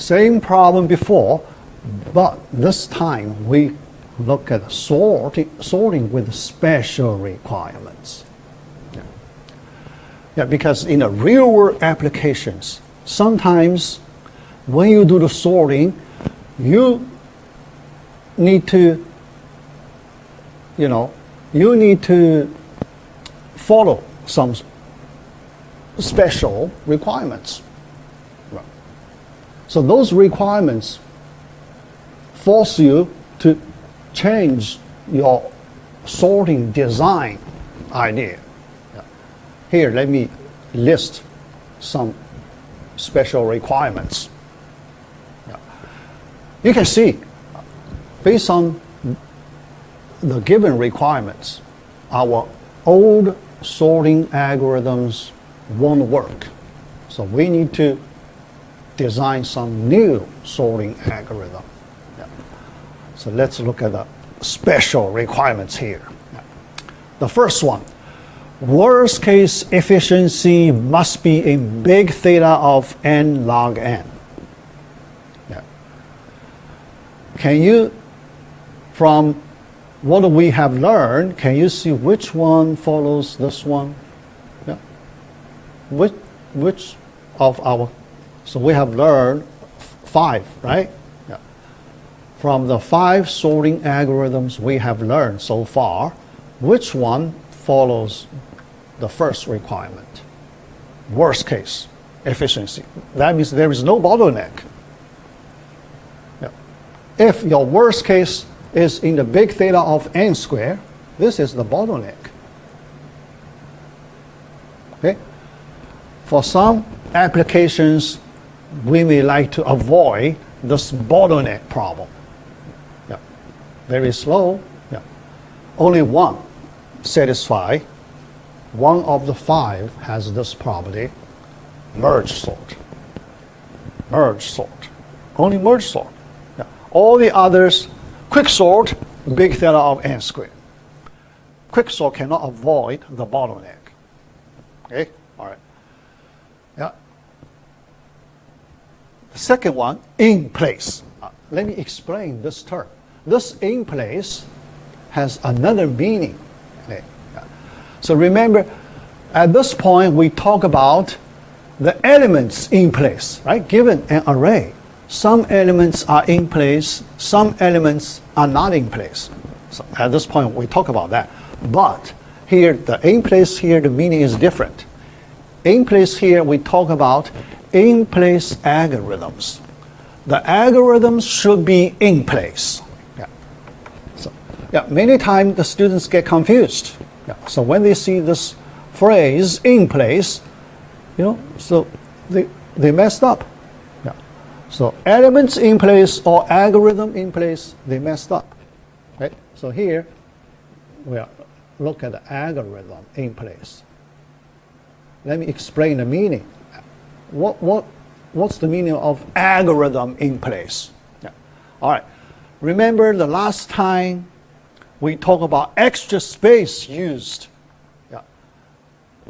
Same problem before, but this time we look at sorting with special requirements. Yeah, because in the real world applications, sometimes when you do the sorting, you need to, you need to follow some special requirements. Right. So those requirements force you to change your sorting design idea. Yeah. Here, let me list some special requirements. Yeah. You can see, based on the given requirements, our old sorting algorithms won't work. So we need to design some new sorting algorithm. Yeah. So let's look at the special requirements here. Yeah. The first one, worst case efficiency must be in big theta of n log n. Yeah. Can you, from what we have learned, can you see which one follows this one? Yeah. Which of our, so we have learned 5, right? Yeah. From the 5 sorting algorithms we have learned so far, which one follows the first requirement? Worst case efficiency. That means there is no bottleneck. Yeah. If your worst case is in the big theta of n squared, this is the bottleneck. Okay? For some applications, we may like to avoid this bottleneck problem. Yeah. Very slow. Yeah. Only one satisfy. One of the 5 has this property, merge sort. Merge sort. Only merge sort. Yeah. All the others, quick sort, big theta of n squared. Quick sort cannot avoid the bottleneck. Okay? All right. Yeah. The second one, in place. Let me explain this term. This in place has another meaning. Okay? Yeah. So remember, at this point, we talk about the elements in place, right? Given an array, some elements are in place, some elements are not in place. So at this point, we talk about that. But here, the in place here, the meaning is different. In place here, we talk about in place algorithms. The algorithms should be in place. Yeah. So, yeah, many times the students get confused. Yeah. So when they see this phrase in place, so they messed up. Yeah. So elements in place or algorithm in place, they messed up. Right? So here we look at the algorithm in place. Let me explain the meaning. What's the meaning of algorithm in place? Yeah. All right. Remember the last time we talked about extra space used. Yeah.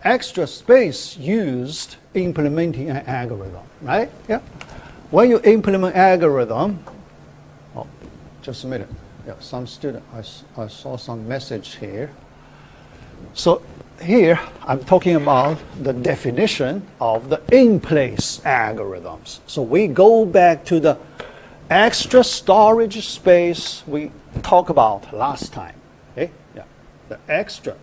Extra space used implementing an algorithm, right? Yeah. When you implement algorithm, oh, just a minute. Yeah, some student, I saw some message here. So here, I'm talking about the definition of the in-place algorithms. So we go back to the extra storage space we talked about last time. Okay? Yeah. The extra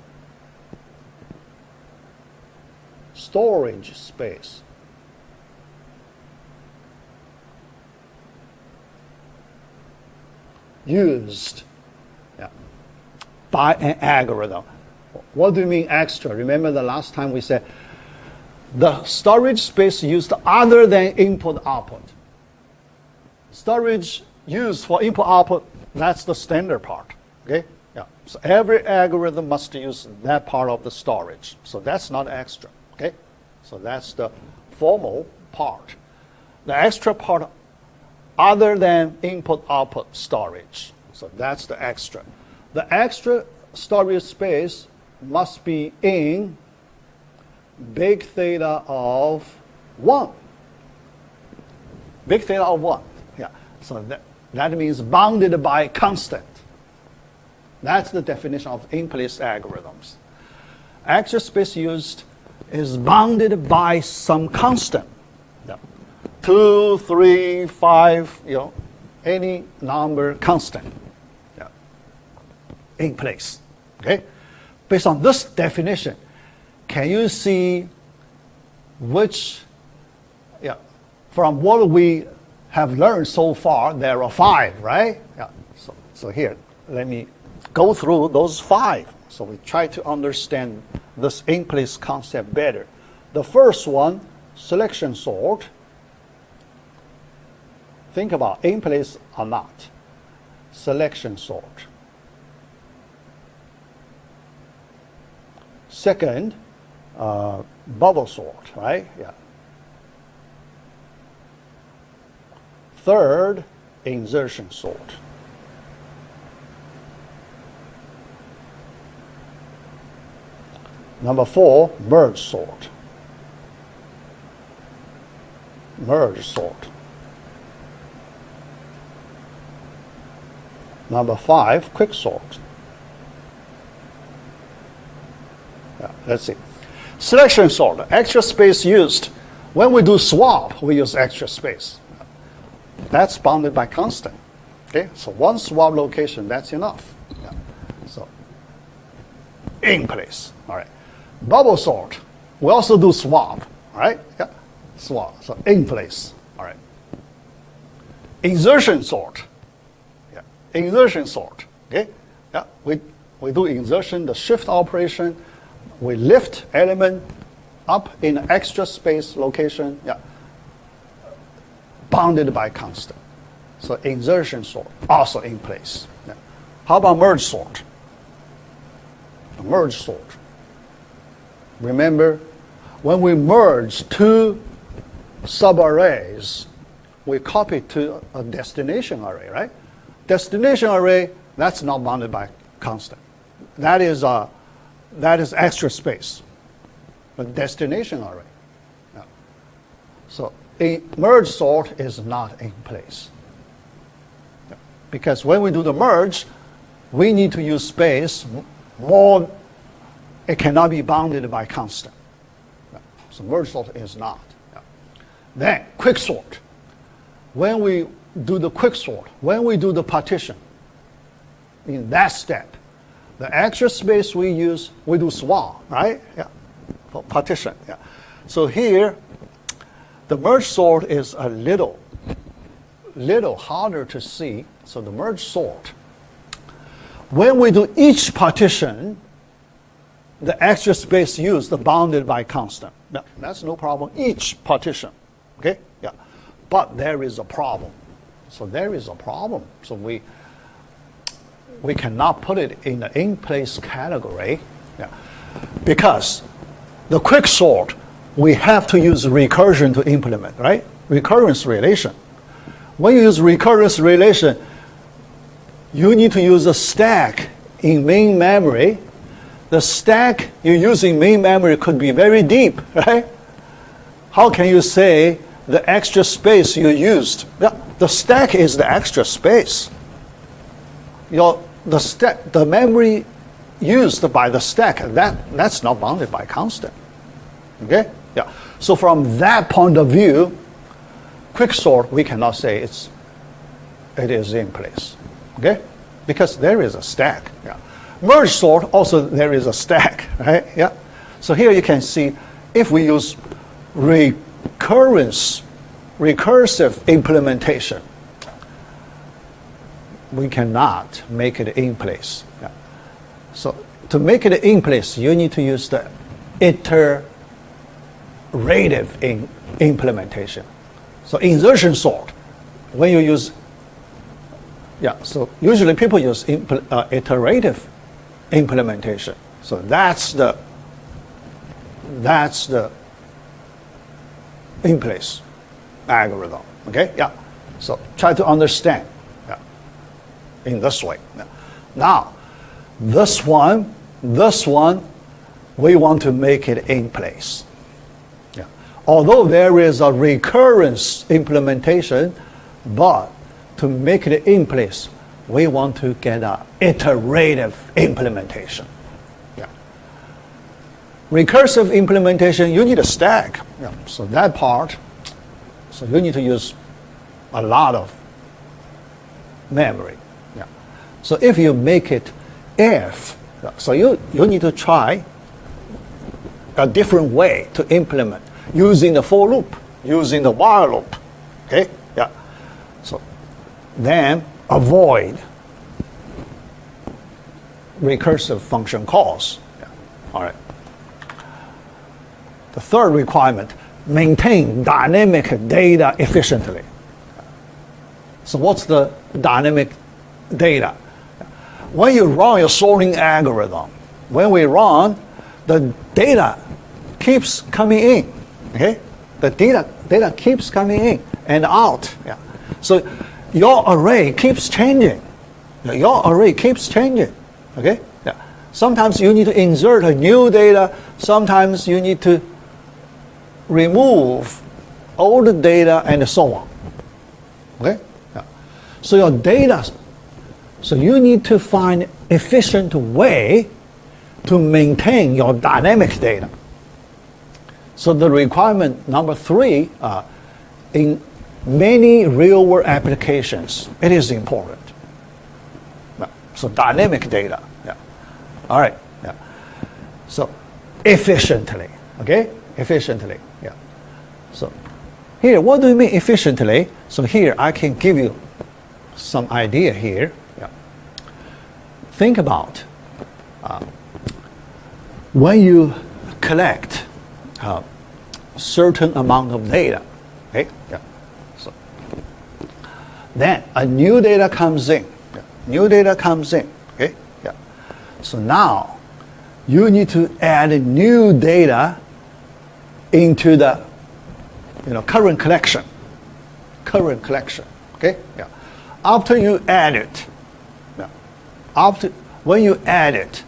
storage space. Used by an algorithm. What do you mean extra? Remember the last time we said the storage space used other than input-output. Storage used for input-output, that's the standard part. Okay? Yeah. So every algorithm must use that part of the storage. So that's not extra. Okay? So that's the formal part. The extra part other than input-output storage. So that's the extra. The extra storage space must be in big theta of 1. big theta of 1. Yeah. So that means bounded by constant. That's the definition of in-place algorithms. Actual space used is bounded by some constant. Yeah. 2, 3, 5, any number constant. Yeah. In place. Okay? Based on this definition, can you see which, from what we have learned so far, there are 5, right? Yeah. So here, let me go through those 5. So we try to understand this in-place concept better. The first one, selection sort. Think about in-place or not. Selection sort. Second, bubble sort, right? Yeah. Third, insertion sort. Number 4, merge sort. Merge sort. Number 5, quick sort. Yeah, let's see. Selection sort, extra space used. When we do swap, we use extra space. That's bounded by constant. Okay, so one swap location, that's enough. Yeah. So, in place. All right. Bubble sort, we also do swap. All right. Yeah. Swap. So in place. All right. Insertion sort. Yeah. Insertion sort. Okay. Yeah. We do insertion, the shift operation. We lift element up in extra space location. Yeah. Bounded by constant. So insertion sort also in place. Yeah. How about merge sort? Merge sort. Remember, when we merge 2 subarrays, we copy to a destination array, right? Destination array, that's not bounded by constant. That is extra space. A destination array. Yeah. So a merge sort is not in place. Yeah. Because when we do the merge, we need to use space more. It cannot be bounded by constant. Yeah. So merge sort is not. Yeah. Then quick sort. When we do the quick sort, when we do the partition, in that step, the extra space we use, we do swap, right? Yeah. For partition. Yeah. So here, the merge sort is a little harder to see. So the merge sort, when we do each partition, the extra space used, bounded by constant. Yeah, that's no problem. Each partition, okay? Yeah, but there is a problem. So there is a problem. So we cannot put it in the in-place category, yeah, because the quick sort, we have to use recursion to implement, right? Recurrence relation. When you use recurrence relation, you need to use a stack in main memory. The stack you use in main memory could be very deep, right? How can you say the extra space you used? Yeah, the stack is the extra space. The memory used by the stack, that's not bounded by constant. Okay? Yeah. So from that point of view, quick sort, we cannot say it is in place. Okay? Because there is a stack. Yeah. Merge sort, also there is a stack, right? Yeah. So here you can see if we use recursive implementation, we cannot make it in place. Yeah. So to make it in place, you need to use the iterative implementation. So insertion sort, when you use, so usually people use iterative implementation. So that's the in place algorithm. Okay? Yeah. So try to understand in this way. Now, this one, we want to make it in place. Yeah. although there is a recurrence implementation, but to make it in place, we want to get an iterative implementation. Yeah. Recursive implementation, you need a stack. Yeah. So that part, so you need to use a lot of memory. Yeah. So if you make it if, so you need to try a different way to implement using the for loop, using the while loop. Okay? Yeah. So then avoid recursive function calls. Yeah. All right. The third requirement, maintain dynamic data efficiently. So what's the dynamic data? When you run your sorting algorithm, when we run, the data keeps coming in. Okay? The data keeps coming in and out. Yeah. So your array keeps changing. Your array keeps changing. Okay? Yeah. Sometimes you need to insert a new data. Sometimes you need to remove old data and so on. Okay? Yeah. So your data, so you need to find efficient way to maintain your dynamic data. So the requirement number 3, in many real-world applications, it is important. So dynamic data. Yeah. All right. Yeah. So efficiently. Okay. Efficiently. Yeah. So here, what do you mean efficiently? So here I can give you some idea here. Yeah. Think about when you collect certain amount of data. Okay. Yeah. So then a new data comes in. Yeah. New data comes in. Okay. Yeah. So now you need to add new data into the current collection. Current collection. Okay. Yeah. After you add it, when you add it,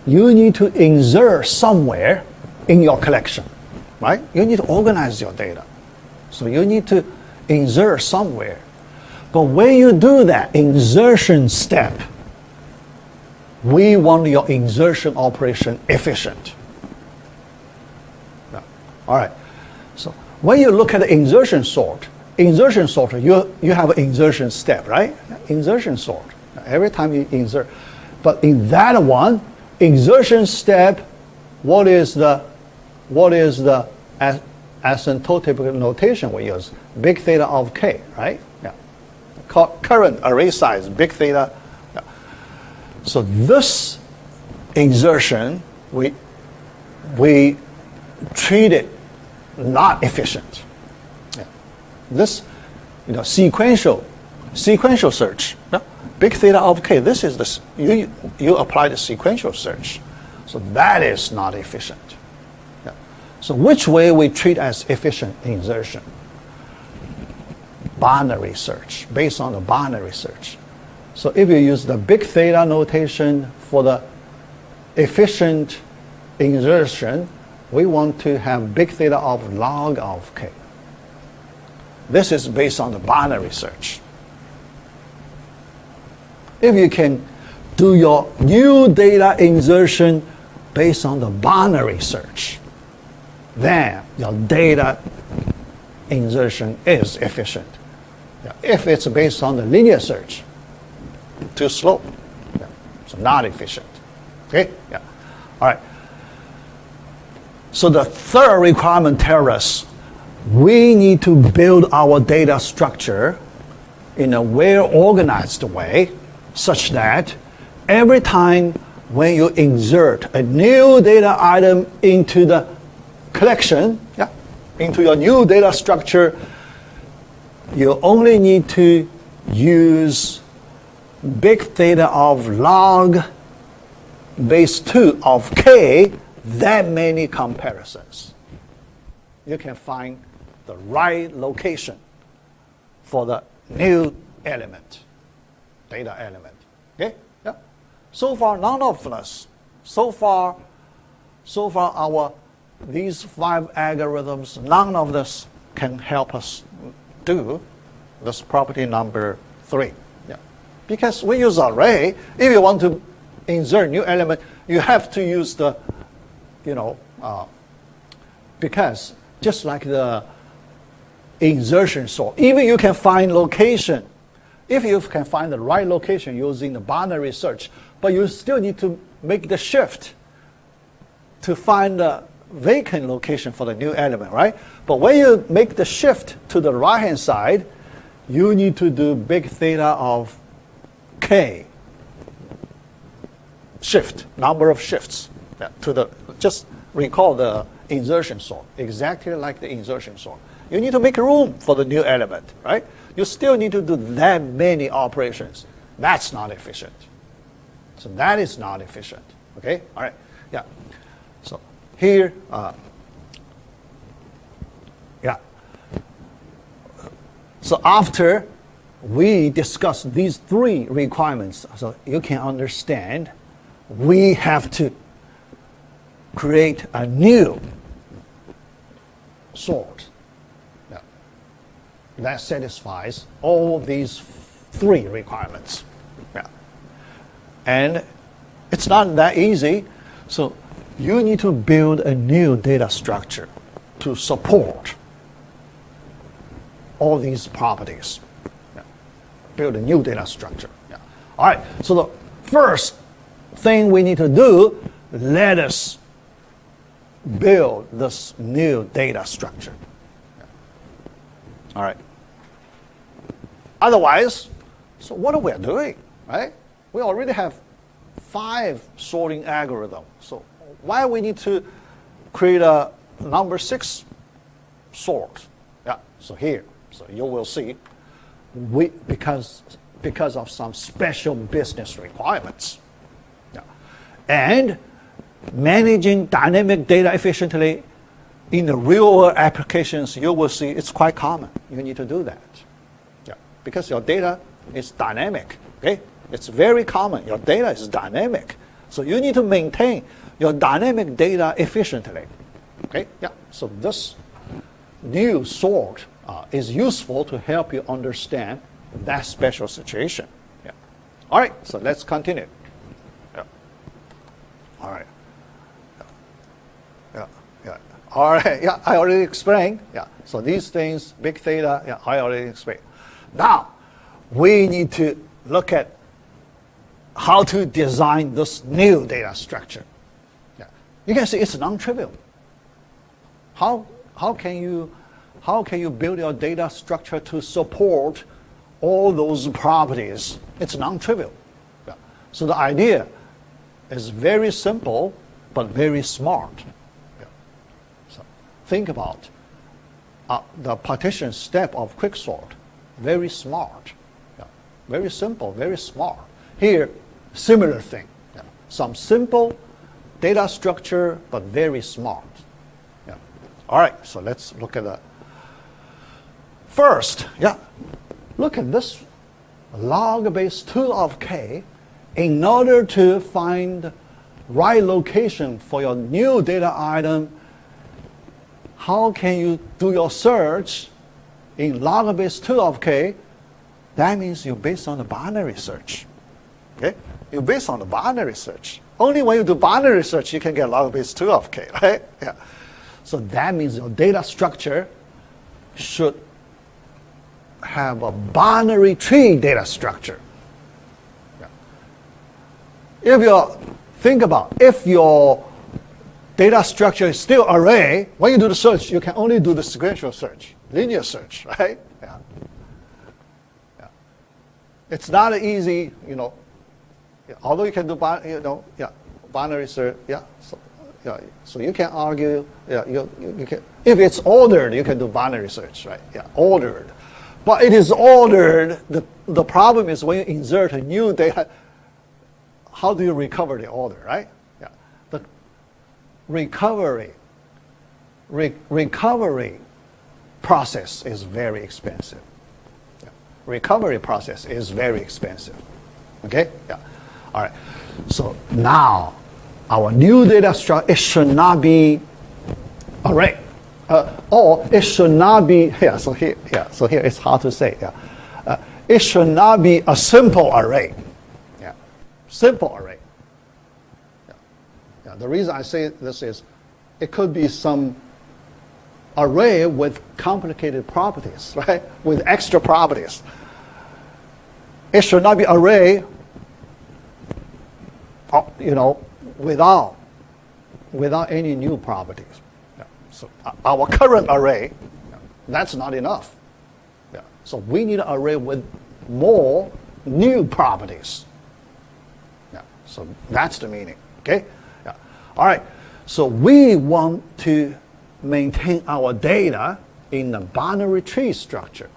you need to insert somewhere in your collection, right? You need to organize your data. So you need to insert somewhere. But when you do that insertion step, we want your insertion operation efficient. Yeah. All right. So when you look at the insertion sort, you have an insertion step, right? Insertion sort. Every time you insert. But in that one, insertion step, what is the asymptotic notation we use? Big theta of k, right? Yeah. Current array size, big theta. Yeah. So this insertion, we treat it not efficient. Yeah. This, sequential search. Yeah. Big theta of k. This is the you apply the sequential search, so that is not efficient. Yeah. So which way we treat as efficient insertion? Binary search, based on the binary search. So if you use the big theta notation for the efficient insertion, we want to have big theta of log of k. This is based on the binary search. If you can do your new data insertion based on the binary search, then your data insertion is efficient. Yeah. If it's based on the linear search, too slow. Yeah. So not efficient. Okay? Yeah. All right. So the third requirement tells us we need to build our data structure in a well-organized way, such that every time when you insert a new data item into the collection, yeah, into your new data structure, you only need to use big theta of log base 2 of k, that many comparisons. You can find the right location for the new element, data element. Okay? Yeah. So far, none of us. So far, our these 5 algorithms, none of this can help us do this property number 3. Yeah. Because we use array. If you want to insert new element, you have to use the, because just like the insertion sort, even you can find location, if you can find the right location using the binary search, but you still need to make the shift to find the vacant location for the new element, right? But when you make the shift to the right-hand side, you need to do big theta of k shift, number of shifts, to the, just recall the insertion sort, exactly like the insertion sort. You need to make room for the new element, right? You still need to do that many operations. That's not efficient. So that is not efficient, okay? All right, yeah. So here, so after we discuss these 3 requirements, so you can understand, we have to create a new sort that satisfies all these 3 requirements. Yeah. And it's not that easy, so you need to build a new data structure to support all these properties. Yeah. Build a new data structure. Yeah. All right, so the first thing we need to do, let us build this new data structure. Yeah. All right. Otherwise, so what are we doing, right? We already have 5 sorting algorithms. So why we need to create a number 6 sort? Yeah. So here, so you will see, because of some special business requirements. Yeah. And managing dynamic data efficiently in the real-world applications, you will see it's quite common. You need to do that. Yeah. Because your data is dynamic. Okay? It's very common. Your data is dynamic. So you need to maintain your dynamic data efficiently. Okay? Yeah. So this new sort is useful to help you understand that special situation. Yeah. All right. So let's continue. Yeah. All right. Yeah. Yeah. All right. Yeah. I already explained. Yeah. So these things, big theta. Yeah. I already explained. Now we need to look at how to design this new data structure. Yeah. You can see it's non-trivial. How can you build your data structure to support all those properties? It's non-trivial. Yeah. So the idea is very simple but very smart. Yeah. So think about the partition step of quicksort. Very smart. Yeah. Very simple, very smart. Here, similar thing. Yeah. Some simple data structure, but very smart. Yeah. All right, so let's look at that. First, yeah, look at this log base 2 of k. In order to find right location for your new data item, how can you do your search in log base 2 of k? That means you're based on the binary search. Okay? You're based on the binary search. Only when you do binary search, you can get log base 2 of k, right? Yeah. So that means your data structure should have a binary tree data structure. Yeah. If you think about, if your data structure is still array, when you do the search, you can only do the sequential search, linear search, right? Yeah. Yeah. It's not easy, although you can do, binary search, yeah. So you can argue, you can, if it's ordered, you can do binary search, right? Yeah, ordered. But it is ordered. The problem is when you insert a new data, how do you recover the order, right? Yeah. The recovery process is very expensive. Yeah. Recovery process is very expensive. Okay? Yeah. All right. So now our new data structure, it should not be array. Or it should not be, so here it's hard to say. It should not be a simple array. Simple array. The reason I say this is it could be some array with complicated properties, right? With extra properties. It should not be array, without any new properties. So our current array, that's not enough. So we need an array with more new properties. So that's the meaning. Okay. All right. So we want to maintain our data in a binary tree structure,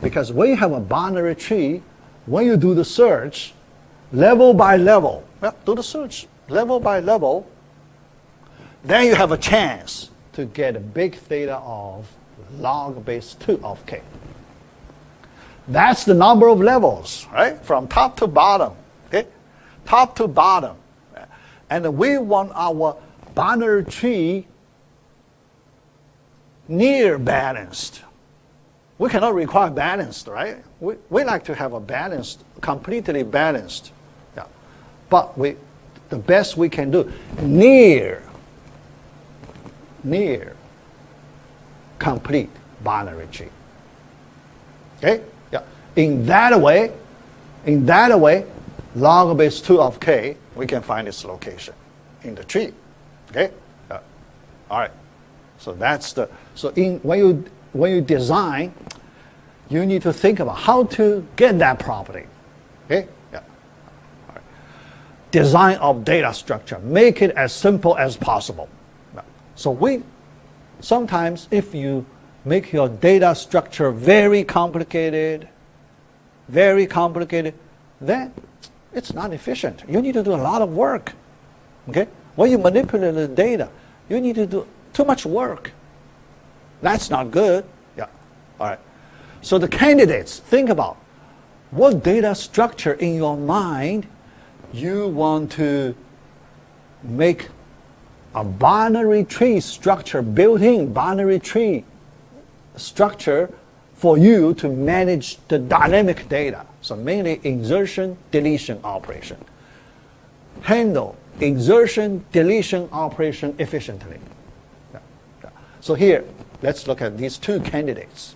because when you have a binary tree, when you do the search, level by level, do the search level by level, then you have a chance to get a big theta of log base 2 of k. That's the number of levels, right? From top to bottom, okay? Top to bottom. And we want our binary tree near balanced. We cannot require balanced, right? We like to have a balanced, completely balanced. But the best we can do, near complete binary tree. Okay? In that way, log base 2 of k, we can find its location in the tree. Okay? All right. So that's when you design, you need to think about how to get that property. Okay? All right. Design of data structure, make it as simple as possible. So sometimes if you make your data structure very complicated, then it's not efficient. You need to do a lot of work. Okay? When you manipulate the data, you need to do too much work. That's not good. All right. So the candidates, think about what data structure in your mind you want to make a binary tree structure, built-in binary tree structure for you to manage the dynamic data. So mainly insertion, deletion operation. Handle insertion, deletion operation efficiently. So here, let's look at these two candidates.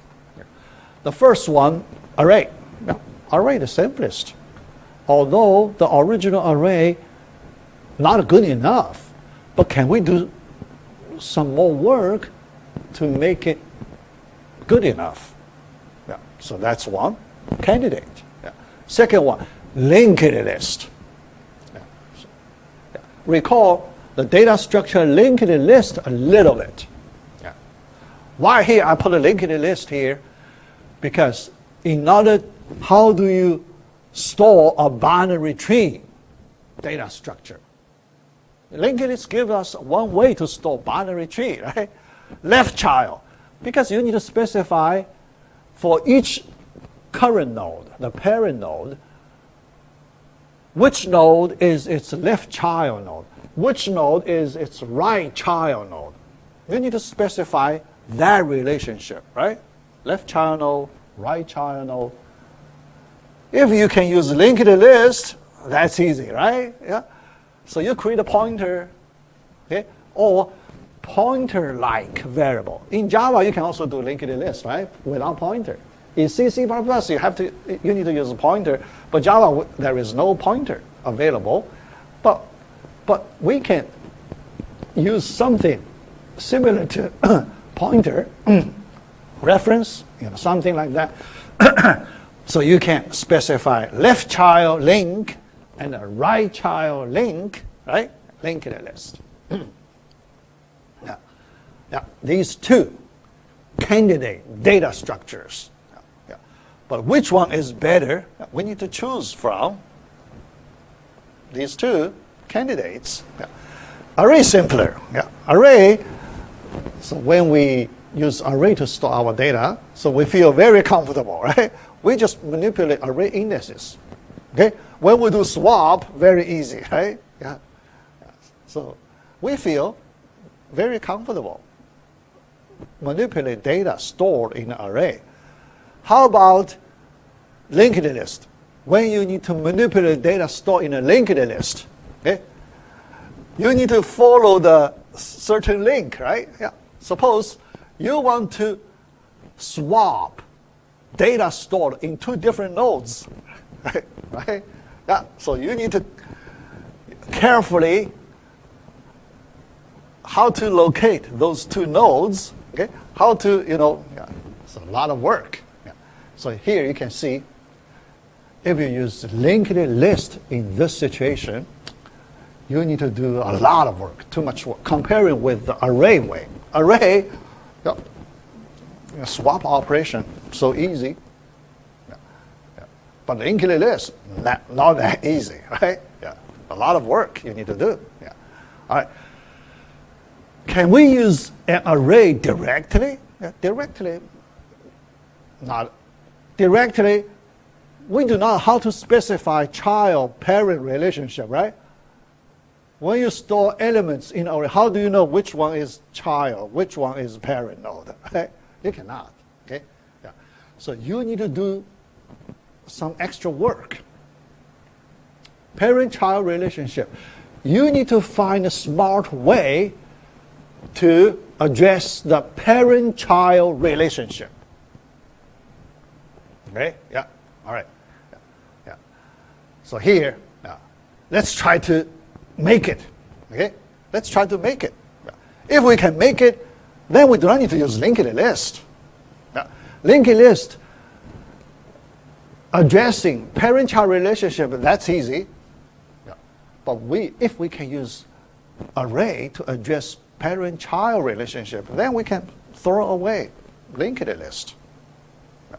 The first one, array. Array the simplest. Although the original array not good enough, but can we do some more work to make it good enough? So that's one candidate. Second one, linked list. Recall the data structure linked list a little bit. Why here I put a linked list here? Because how do you store a binary tree data structure? Linked list gives us one way to store binary tree, right? Left child, because you need to specify for each current node, the parent node, which node is its left child node, which node is its right child node. You need to specify that relationship, right? Left child node, right child node. If you can use linked list, that's easy, right? So you create a pointer, okay, or pointer-like variable. In Java, you can also do linked list, right, without pointer. In C, C++, you need to use a pointer, but Java, there is no pointer available. But we can use something similar to pointer, reference, something like that. So you can specify left child link and a right child link, right? Linked list. Now, these two candidate data structures. But which one is better? We need to choose from these two candidates. Array simpler. Array. So when we use array to store our data, so we feel very comfortable, right? We just manipulate array indices. Okay. When we do swap, very easy, right? So we feel very comfortable. manipulate data stored in an array. How about linked list? When you need to manipulate data stored in a linked list, okay, you need to follow the certain link, right? Yeah. Suppose you want to swap data stored in two different nodes, right? Yeah. So you need to carefully how to locate those two nodes, okay? How to, yeah, it's a lot of work. Yeah. So here you can see, if you use linked list in this situation, you need to do a lot of work, too much work, comparing with the array way. Array, yeah, swap operation, so easy. Yeah. Yeah. But linked list, not that easy, right? Yeah. A lot of work you need to do. Yeah. All right. Can we use an array directly? Yeah, directly. Not directly. We do not know how to specify child-parent relationship, right? When you store elements in array, how do you know which one is child, which one is parent node? Right? You cannot. Okay. Yeah. So you need to do some extra work. Parent-child relationship. You need to find a smart way to address the parent-child relationship. Okay? Yeah. All right. Yeah. Yeah. So here, let's try to make it. Okay? Let's try to make it. Yeah. If we can make it, then we do not need to use linked list. Yeah. Linked list addressing parent-child relationship, that's easy. Yeah. But if we can use array to address parent-child relationship, then we can throw away linked list. Yeah.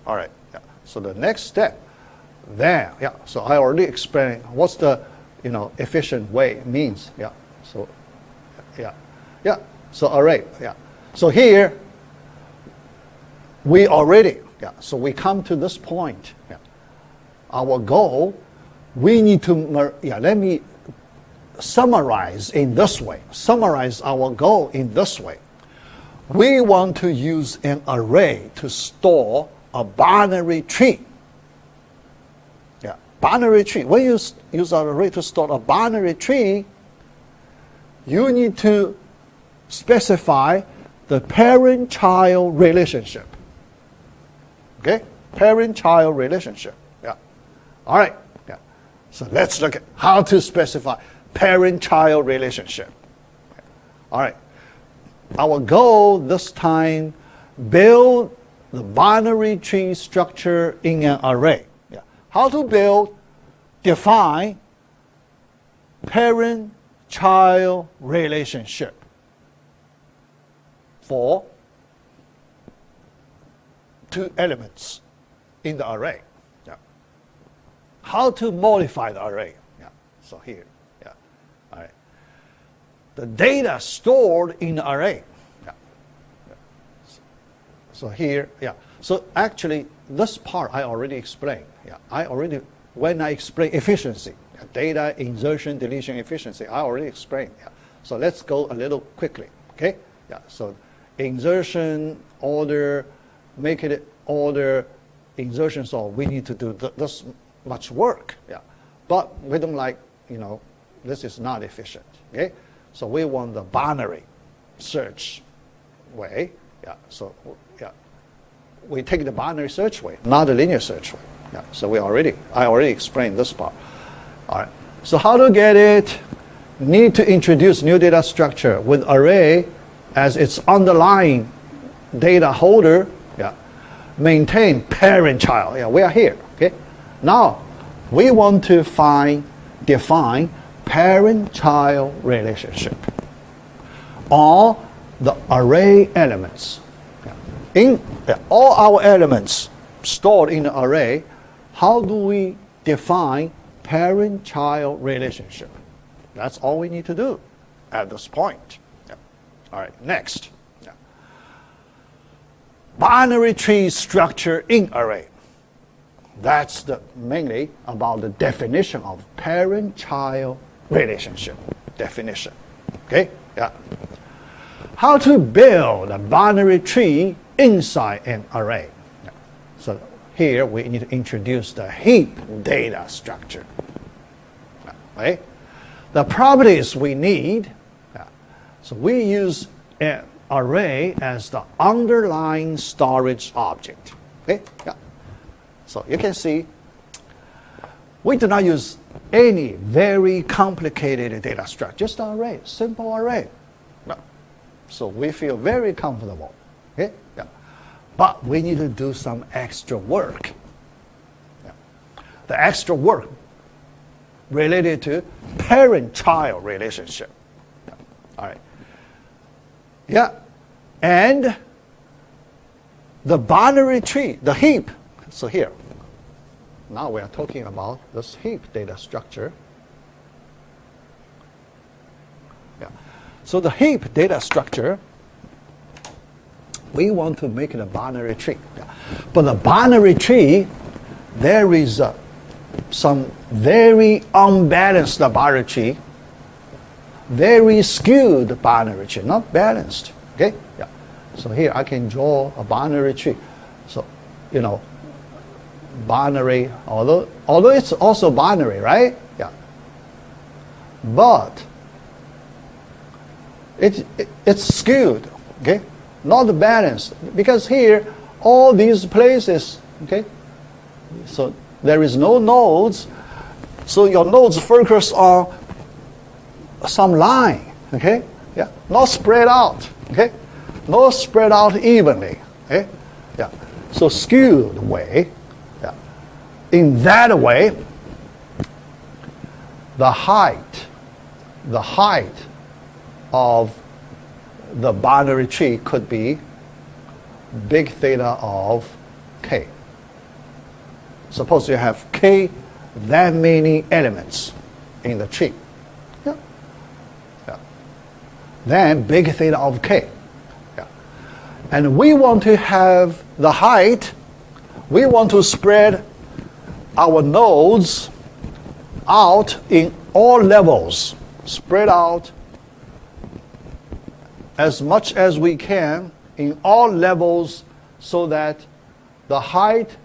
All right. Yeah. So the next step, then, yeah. So I already explained what's the efficient way means. Yeah. So yeah. Yeah. So array. Yeah. So here we already. Yeah. So we come to this point. Yeah. Our goal, we need to. Let me summarize in this way. Summarize our goal in this way. We want to use an array to store a binary tree. Yeah, binary tree. When you use an array to store a binary tree, you need to specify the parent-child relationship. Okay, parent-child relationship. Yeah. All right. Yeah. So let's look at how to specify parent-child relationship. All right. Our goal this time, build the binary tree structure in an array. Yeah. How to build, define parent-child relationship for two elements in the array. Yeah. How to modify the array. Yeah. So here. All right. The data stored in the array. Yeah. Yeah. So here, yeah. So actually, this part I already explained. Yeah. When I explain efficiency, data insertion, deletion efficiency, I already explained. Yeah. So let's go a little quickly. Okay. Yeah. So insertion, order, make it order, insertion. So we need to do this much work. Yeah. But we don't like, this is not efficient. Okay, so we want the binary search way. Yeah, so yeah, we take the binary search way, not the linear search way. Yeah, so I already explained this part. All right. So how to get it? Need to introduce new data structure with array as its underlying data holder. Yeah, maintain parent-child. Yeah, we are here. Okay, now we want to define parent-child relationship on the array elements. In all our elements stored in the array, how do we define parent-child relationship? That's all we need to do at this point. Yeah. All right, next. Yeah. Binary tree structure in array. That's mainly about the definition of parent-child relationship definition. Okay? Yeah. how to build a binary tree inside an array. So here we need to introduce the heap data structure. Okay? The properties we need, so we use an array as the underlying storage object. Okay? Yeah. So you can see we do not use any very complicated data structure, just an array, simple array. No. So we feel very comfortable. Okay? Yeah. But we need to do some extra work. Yeah. The extra work related to parent-child relationship. Yeah. All right. Yeah. And the binary tree, the heap. So here, now we are talking about this heap data structure. Yeah. So the heap data structure, we want to make it a binary tree. Yeah. But the binary tree, there is some very unbalanced binary tree, very skewed binary tree, not balanced. Okay? Yeah. So here I can draw a binary tree. So, you know, binary, although it's also binary, right? Yeah. But it's skewed, okay? Not balanced, because here all these places, okay? So there is no nodes, so your nodes focus on some line, okay? Yeah, not spread out, okay? Not spread out evenly, okay? Yeah, so skewed way. Yeah. In that way, the height of the binary tree could be big theta of k. Suppose you have k that many elements in the tree. Yeah. Yeah. Then big theta of k. Yeah. And we want to have the height, we want to spread our nodes out in all levels, spread out as much as we can in all levels, so that the height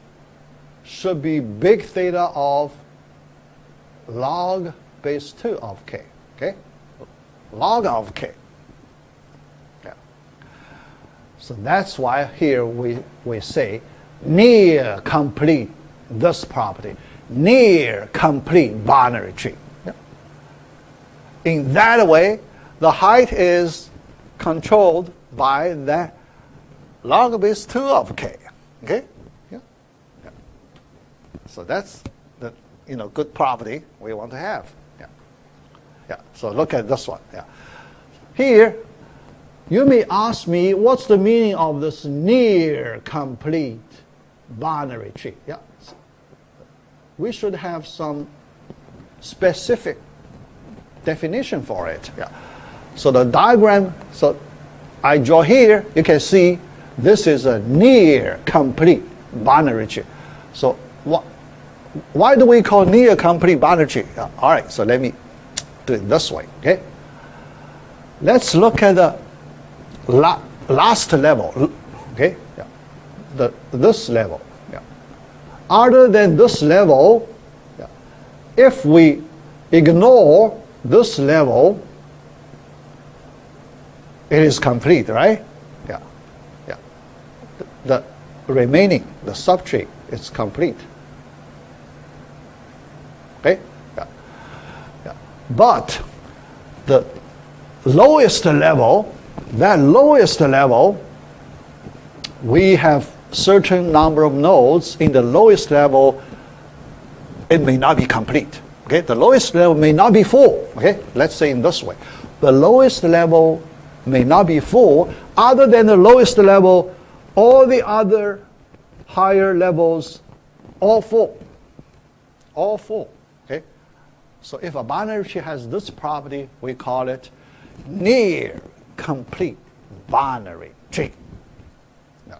should be big theta of log base 2 of k. Okay? Log of k. Yeah. So that's why here we say near complete this property, near complete binary tree. Yeah. In that way, the height is controlled by the log base 2 of k. Okay? Yeah. Yeah. So that's the good property we want to have. Yeah. Yeah. So look at this one. Yeah. Here, you may ask me, what's the meaning of this near complete binary tree? Yeah. So we should have some specific definition for it. Yeah. So the diagram, so I draw here, you can see this is a near complete binary tree. So why do we call near complete binary tree? All right, so let me do it this way. Okay. Let's look at the last level. Okay. Yeah. This level. Yeah. Other than this level, yeah, if we ignore this level, it is complete, right? Yeah. Yeah. The remaining, the subtree, is complete. Okay? Yeah. Yeah. But the lowest level, that lowest level, we have certain number of nodes. In the lowest level, it may not be complete. Okay? The lowest level may not be full. Okay? Let's say in this way. The lowest level may not be full. Other than the lowest level, all the other higher levels, all full. All full. Okay? So if a binary tree has this property, we call it near complete binary tree. Yeah.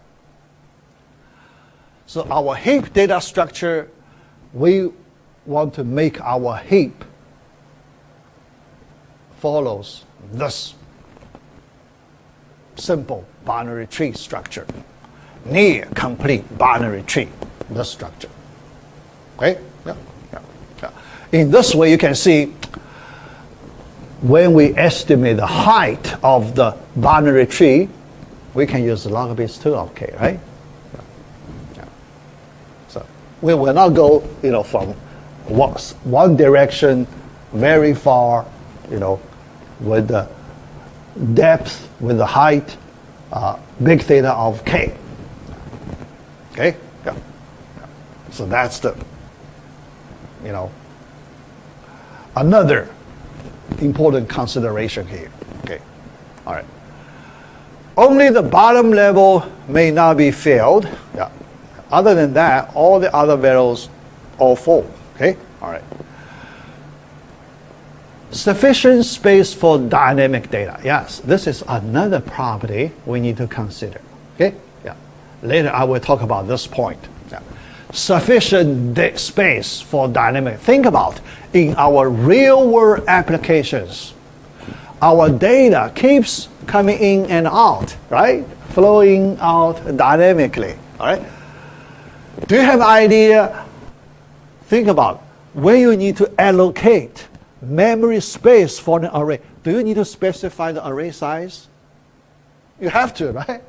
So our heap data structure, we want to make our heap follows this. simple binary tree structure, near complete binary tree, this structure. Okay? Yeah. In this way, you can see when we estimate the height of the binary tree, we can use log base 2 of k, right? Yeah. So we will not go, from one direction very far, with the depth, with the height, big theta of k. Okay? Yeah. So that's the, another important consideration here. Okay. All right. Only the bottom level may not be filled. Yeah. Other than that, all the other values are full. Okay. All right. Sufficient space for dynamic data. Yes, this is another property we need to consider. Okay. Yeah. Later I will talk about this point. Yeah. Sufficient space for dynamic. Think about in our real world applications, our data keeps coming in and out, right? Flowing out dynamically, all right? Do you have an idea? Think about when you need to allocate memory space for an array. Do you need to specify the array size? You have to, right?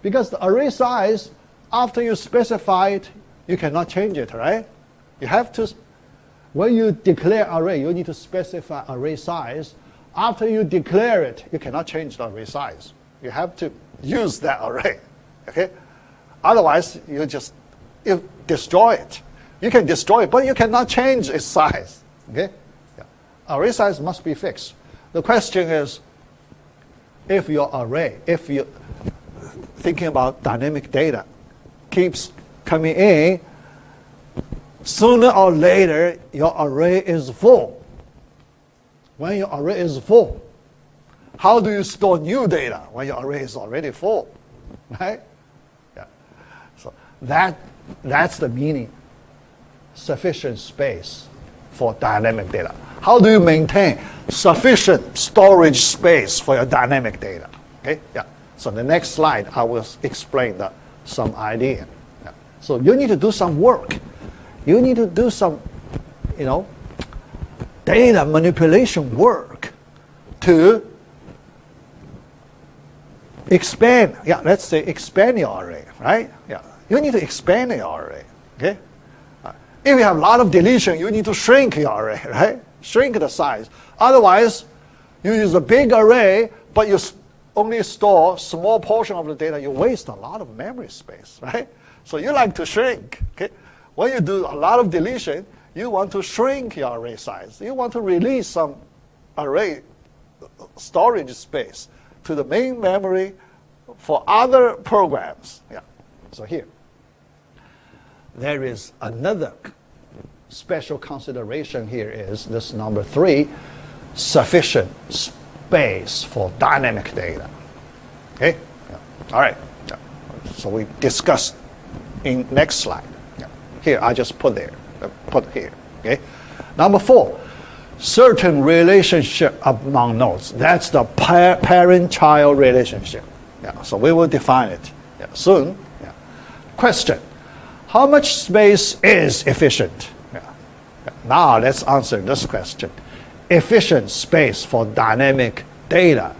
Because the array size, after you specify it, you cannot change it, right? You have to, when you declare array, you need to specify array size. After you declare it, you cannot change the array size. You have to use that array, okay? Otherwise, you destroy it. You can destroy it, but you cannot change its size, okay? Yeah. Array size must be fixed. The question is, if your array, if you thinking about dynamic data, keeps coming in, sooner or later, your array is full. When your array is full, how do you store new data when your array is already full, right? Yeah. So that's the meaning, sufficient space for dynamic data. How do you maintain sufficient storage space for your dynamic data? Okay, yeah. So the next slide, I will explain some idea. Yeah. So you need to do some work. You need to do some, data manipulation work to expand. Yeah, let's say expand your array, right? Yeah, you need to expand your array. Okay. If you have a lot of deletion, you need to shrink your array, right? Shrink the size. Otherwise, you use a big array, but you only store a small portion of the data. You waste a lot of memory space, right? So you like to shrink. Okay. When you do a lot of deletion, you want to shrink your array size. You want to release some array storage space to the main memory for other programs. Yeah. So here, there is another special consideration here is this number 3, sufficient space for dynamic data. Okay? Yeah. All right. Yeah. So we discussed in next slide. Yeah. Here, I just put here. Okay? Number 4, certain relationship among nodes. That's the parent-child relationship. Yeah. So we will define it soon. Yeah. Question. How much space is efficient? Yeah. Now let's answer this question. Efficient space for dynamic data.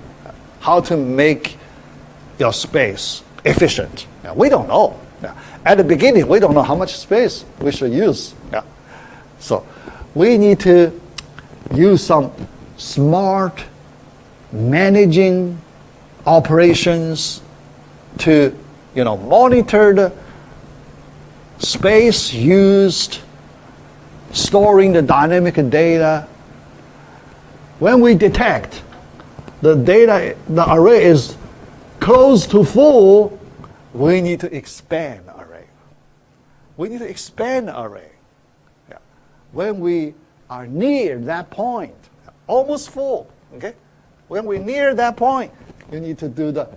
How to make your space efficient. Yeah. We don't know. Yeah. At the beginning, we don't know how much space we should use. Yeah. So we need to use some smart managing operations to monitor the space used, storing the dynamic data. When we detect the array is close to full, we need to expand the array. We need to expand the array. Yeah. When we are near that point, almost full, okay? When we're near that point, you need to do the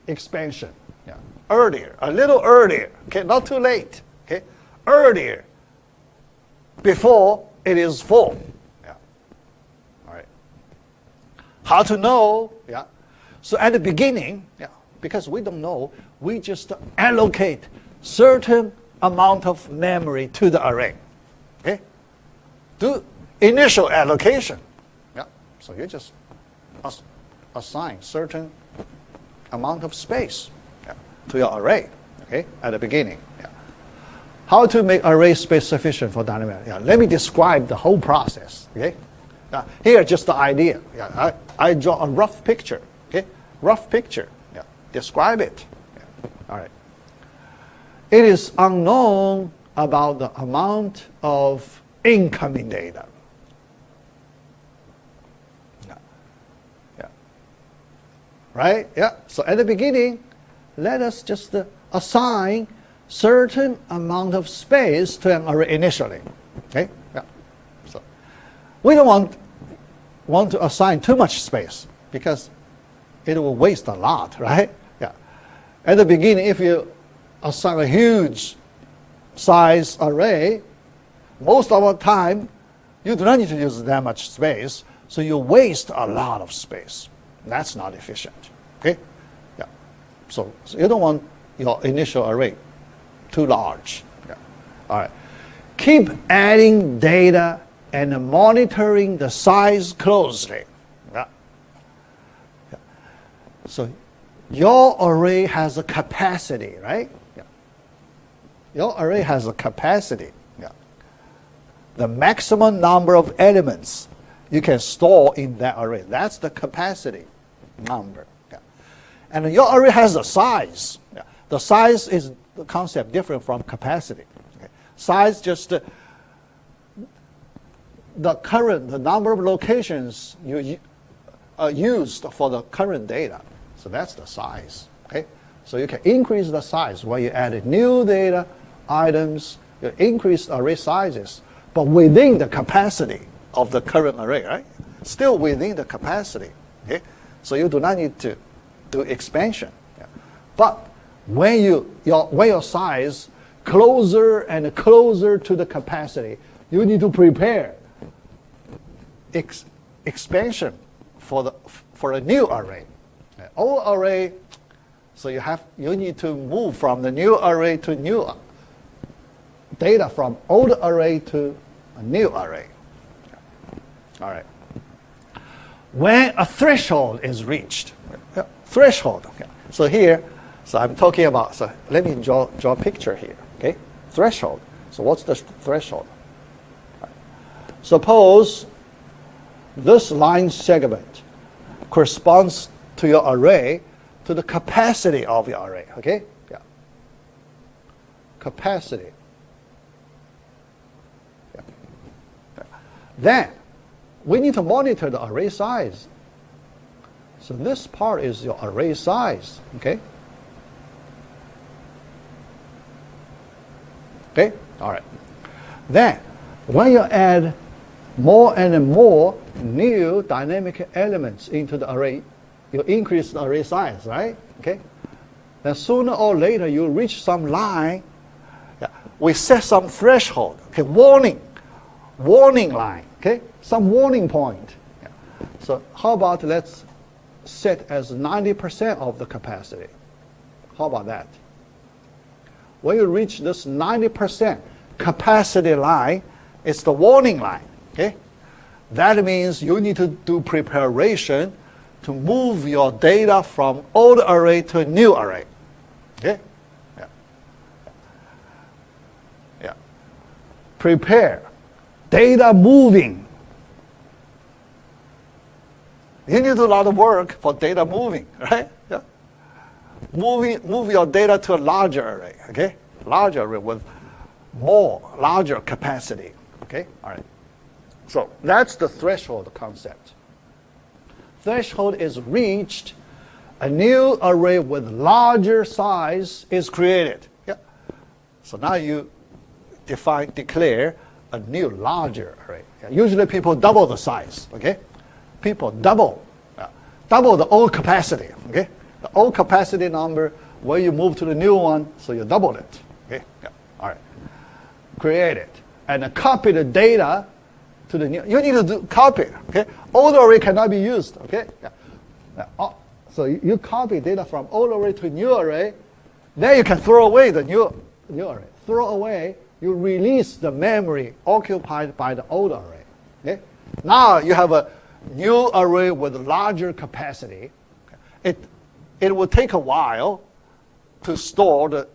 expansion. Yeah. Earlier, a little earlier, okay? Not too late, okay? Earlier, before it is full. Yeah. All right. How to know? Yeah. So at the beginning, because we don't know, we just allocate certain amount of memory to the array. Okay? Do initial allocation. So you just assign certain amount of space to your array, okay, at the beginning. How to make array space sufficient for dynamic? Let me describe the whole process. Okay, here just the idea. I draw a rough picture. Okay, rough picture. Describe it. All right. It is unknown about the amount of incoming data. Right? So at the beginning, let us just assign certain amount of space to an array initially. Okay? So we don't want to assign too much space because it will waste a lot, right? At the beginning, if you assign a huge size array, most of the time you do not need to use that much space, so you waste a lot of space. That's not efficient. Okay? So you don't want your initial array too large. All right. Keep adding data and monitoring the size closely. So your array has a capacity, right? Your array has a capacity. The maximum number of elements you can store in that array. That's the capacity number. And your array has a size. The size is the concept different from capacity. Size just the number of locations you used for the current data. So that's the size. Okay? So you can increase the size when you add new data items, you increase array sizes, but within the capacity of the current array, right? Still within the capacity. Okay? So you do not need to do expansion. But when your size closer and closer to the capacity, you need to prepare expansion for a new array. Old array, so you need to move from the new array to new data from old array to a new array. All right. When a threshold is reached, threshold. Okay. So here, I'm talking about. So let me draw a picture here. Okay, threshold. So what's the threshold? Right. Suppose this line segment corresponds to your array, to the capacity of your array. Okay, capacity. Then we need to monitor the array size. So this part is your array size. Okay. Okay. All right. Then when you add more and more new dynamic elements into the array, you increase the array size, right? Okay. Then sooner or later you reach some line. We set some threshold. Okay. Warning line. Okay. Some warning point. So how about let's set as 90% of the capacity. How about that? When you reach this 90% capacity line, it's the warning line. Okay? That means you need to do preparation to move your data from old array to a new array. Okay? Prepare. Data moving. You need to do a lot of work for data moving, right? Move your data to a larger array, okay? Larger array with larger capacity, okay? All right. So that's the threshold concept. Threshold is reached, a new array with larger size is created. So now you declare a new larger array. Usually people double the size, okay? People double the old capacity, okay? The old capacity number, when you move to the new one, so you double it, okay? All right. Create it and copy the data to the new. You need to copy, okay? Old array cannot be used, okay? So So you copy data from old array to new array, then you can throw away the new array. Throw away, you release the memory occupied by the old array. Okay? Now you have a new array with larger capacity. It will take a while to store the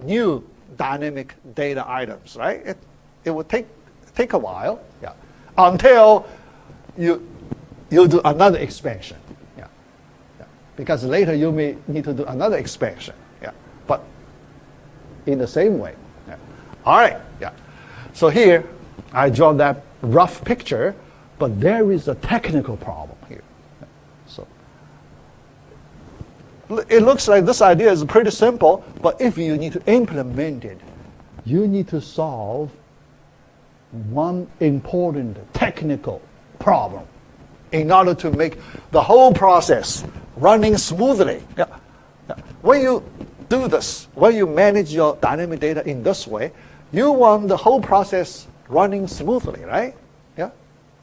new dynamic data items, right? It will take a while, yeah, until you do another expansion, yeah. Because later you may need to do another expansion, yeah. But in the same way, yeah. All right, yeah. So here I draw that rough picture, but there is a technical problem here. So it looks like this idea is pretty simple, but if you need to implement it, you need to solve one important technical problem in order to make the whole process running smoothly. Yeah. Yeah. When you do this, when you manage your dynamic data in this way, you want the whole process running smoothly, right? Yeah?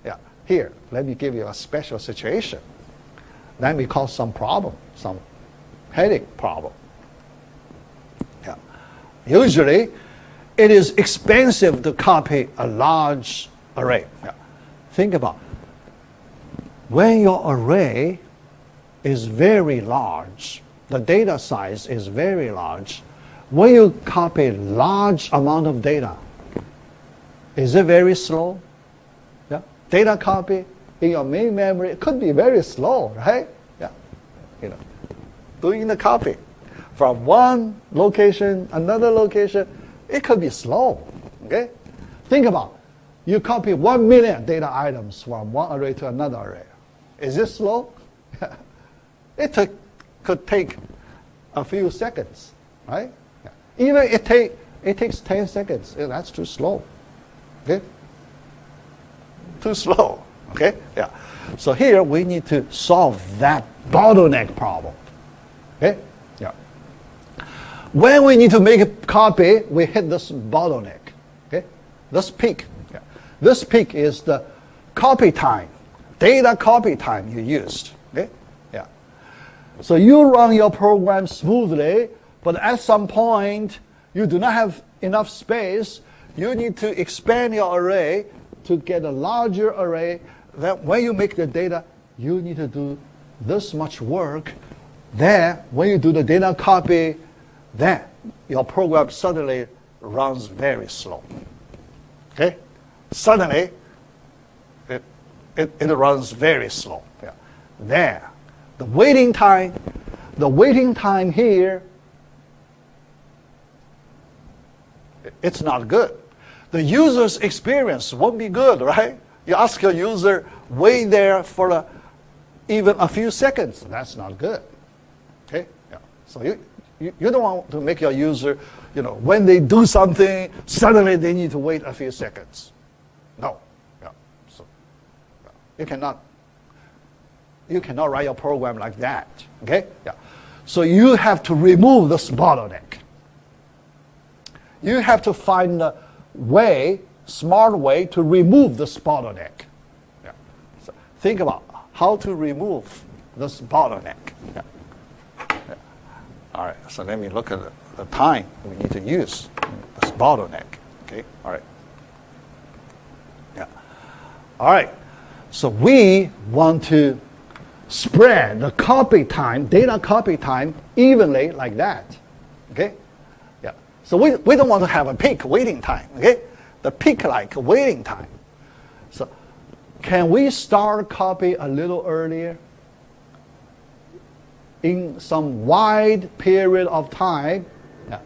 Yeah. Here, let me give you a special situation. Let me cause some problem, some headache problem. Yeah. Usually, it is expensive to copy a large array. Yeah. Think about it. When your array is very large, the data size is very large, when you copy large amount of data, is it very slow? Yeah. Data copy in your main memory, it could be very slow, right? Yeah. You know, doing the copy from one location, another location, it could be slow, okay? Think about it. You copy 1 million data items from one array to another array. Is it slow? It could take a few seconds, right? Yeah. Even it takes 10 seconds. That's too slow, okay? Too slow, okay? Yeah. So here we need to solve that bottleneck problem, okay? Yeah. When we need to make a copy, we hit this bottleneck, okay? This peak. Yeah. This peak is the copy time, data copy time you used, okay? Yeah. So you run your program smoothly, but at some point, you do not have enough space. You need to expand your array to get a larger array. Then when you make the data, you need to do this much work. Then, when you do the data copy, then your program suddenly runs very slow. Okay? Suddenly, it runs very slow. Yeah. There. The waiting time here, it's not good. The user's experience won't be good, right? You ask your user, wait there for even a few seconds. That's not good. Okay? Yeah. So you don't want to make your user, when they do something, suddenly they need to wait a few seconds. No. Yeah. So yeah. You cannot write your program like that. Okay? Yeah. So you have to remove this bottleneck. You have to find a smart way to remove this bottleneck. Yeah. So think about how to remove this bottleneck. Yeah. Yeah. All right, so let me look at the time we need to use this bottleneck. Okay, all right. Yeah. All right, so we want to spread the copy time, data copy time, evenly like that. Okay? Yeah. So we don't want to have a peak waiting time. Okay? The peak-like waiting time. So can we start copy a little earlier? In some wide period of time, yeah,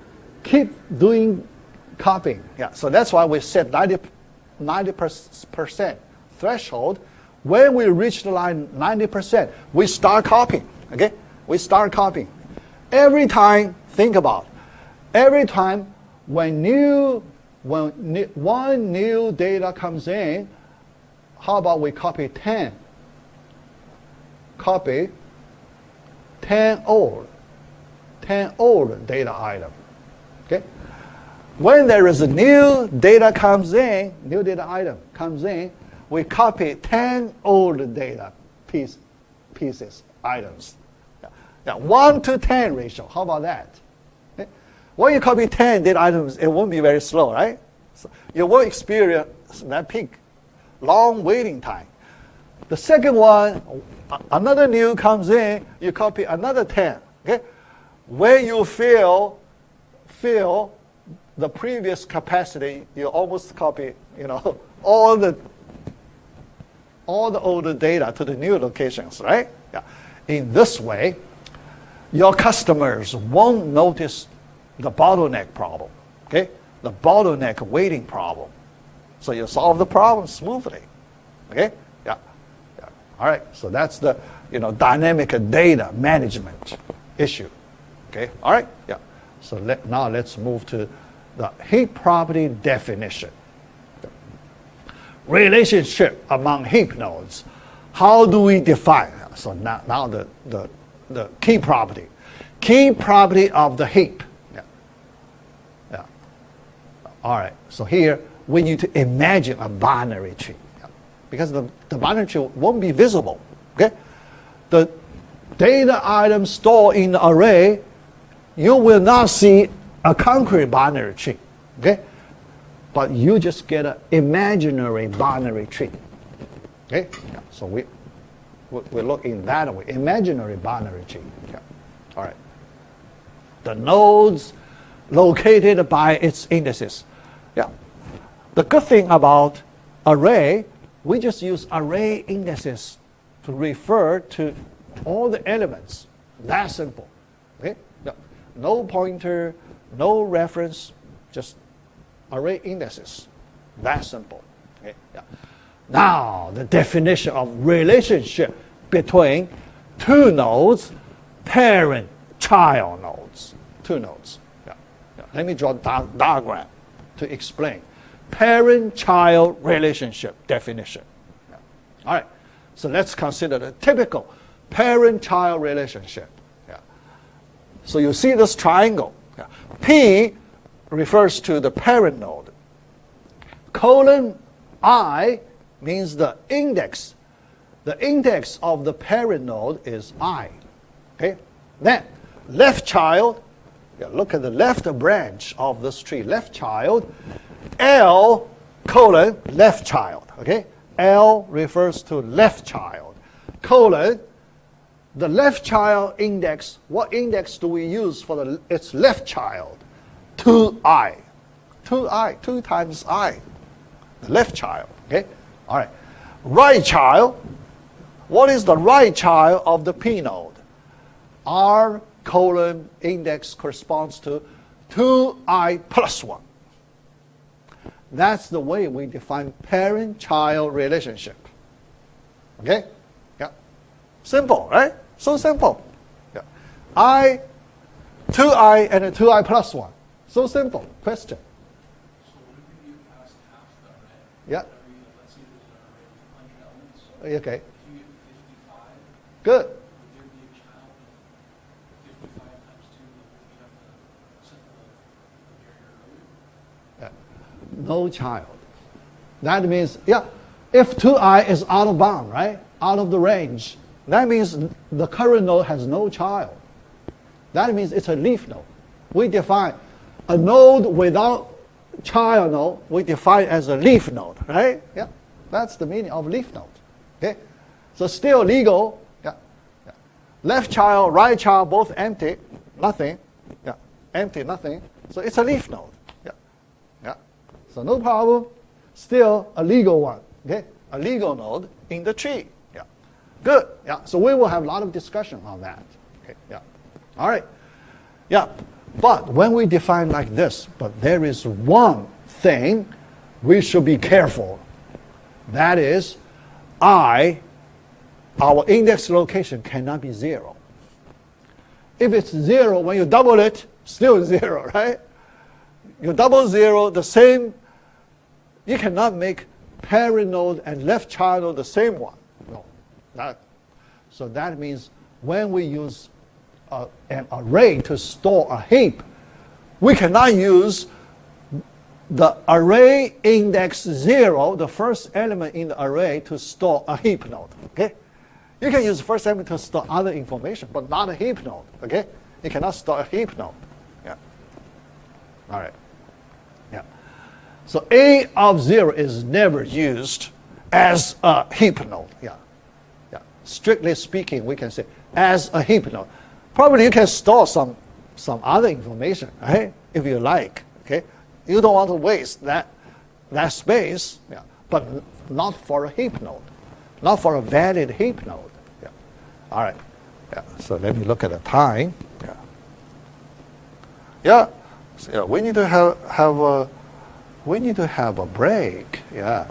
keep doing copying. Yeah, so that's why we set 90% threshold. When we reach the line 90%, we start copying. Okay, we start copying. Every time, think about, every time when one new data comes in, how about we copy 10? Copy 10 old data item. Okay? When there is a new data item comes in, we copy 10 old data pieces items. Yeah, 1 to 10 ratio. How about that? Okay. When you copy 10 data items, it won't be very slow, right? So you won't experience that peak, long waiting time. The second one, another new comes in, you copy another 10. Okay? When you fill the previous capacity, you almost copy, all the older data to the new locations, right? Yeah. In this way, your customers won't notice the bottleneck problem, okay? The bottleneck waiting problem. So you solve the problem smoothly, okay? Yeah. All right, so that's the dynamic data management issue, okay? All right, yeah. So now let's move to the heap property definition. Relationship among heap nodes. How do we define? So now the key property. Key property of the heap. Yeah. All right, so here we need to imagine a binary tree. Yeah. Because the binary tree won't be visible. Okay? The data item stored in the array, you will not see a concrete binary tree. Okay? But you just get an imaginary binary tree. Okay? Yeah. So we look in that way, imaginary binary tree. Yeah. All right. The nodes located by its indices. Yeah. The good thing about array, we just use array indices to refer to all the elements. That simple. Okay? Yeah. No pointer, no reference, just array indices. That simple. Okay? Yeah. Now, the definition of relationship between two nodes, parent-child nodes. Two nodes. Yeah. Yeah. Let me draw a diagram to explain. Parent-child relationship definition. Yeah. All right. So let's consider the typical parent-child relationship. Yeah. So you see this triangle. Yeah. P refers to the parent node. Colon I means the index. The index of the parent node is I. Okay? Then, left child, look at the left branch of this tree. Left child, L colon left child. Okay? L refers to left child. Colon, the left child index, what index do we use for its left child? 2i. 2i, 2 times I. The left child. Okay? All right. Right child. What is the right child of the P node? R colon index corresponds to 2i plus 1. That's the way we define parent-child relationship. Okay? Yeah. Simple, right? So simple. Yeah. 2i and a 2i plus 1. So simple. Question. So would you pass half the array? Yeah. Let's say there's an array of 100 elements. Okay. If you get 55, Good. would there be a child of 55 times 2 that would have the simple of your earlier? No child. That means, if 2i is out of bound, right? Out of the range, that means the current node has no child. That means it's a leaf node. We define a node without child node, we define as a leaf node, right? Yeah, that's the meaning of leaf node. Okay, so still legal. Yeah. Left child, right child, both empty, nothing. Yeah, empty, nothing. So it's a leaf node. Yeah. So no problem. Still a legal one. Okay, a legal node in the tree. Yeah. Good. Yeah. So we will have a lot of discussion on that. Okay. Yeah. All right. Yeah. But when we define like this, but there is one thing we should be careful. That is, our index location cannot be 0. If it's 0, when you double it, still 0, right? You double 0, the same, you cannot make parent node and left child node the same one. No. So that means when we use an array to store a heap, we cannot use the array index 0, the first element in the array, to store a heap node. Okay? You can use first element to store other information, but not a heap node. Okay, you cannot store a heap node. Yeah. All right. Yeah. So A of 0 is never used as a heap node. Yeah. Yeah. Strictly speaking, we can say as a heap node. Probably you can store some other information, right? If you like. Okay. You don't want to waste that space. Yeah. But not for a heap node. Not for a valid heap node. Yeah. All right. Yeah. So let me look at the time. Yeah. Yeah. So, yeah. We need to have a break. Yeah.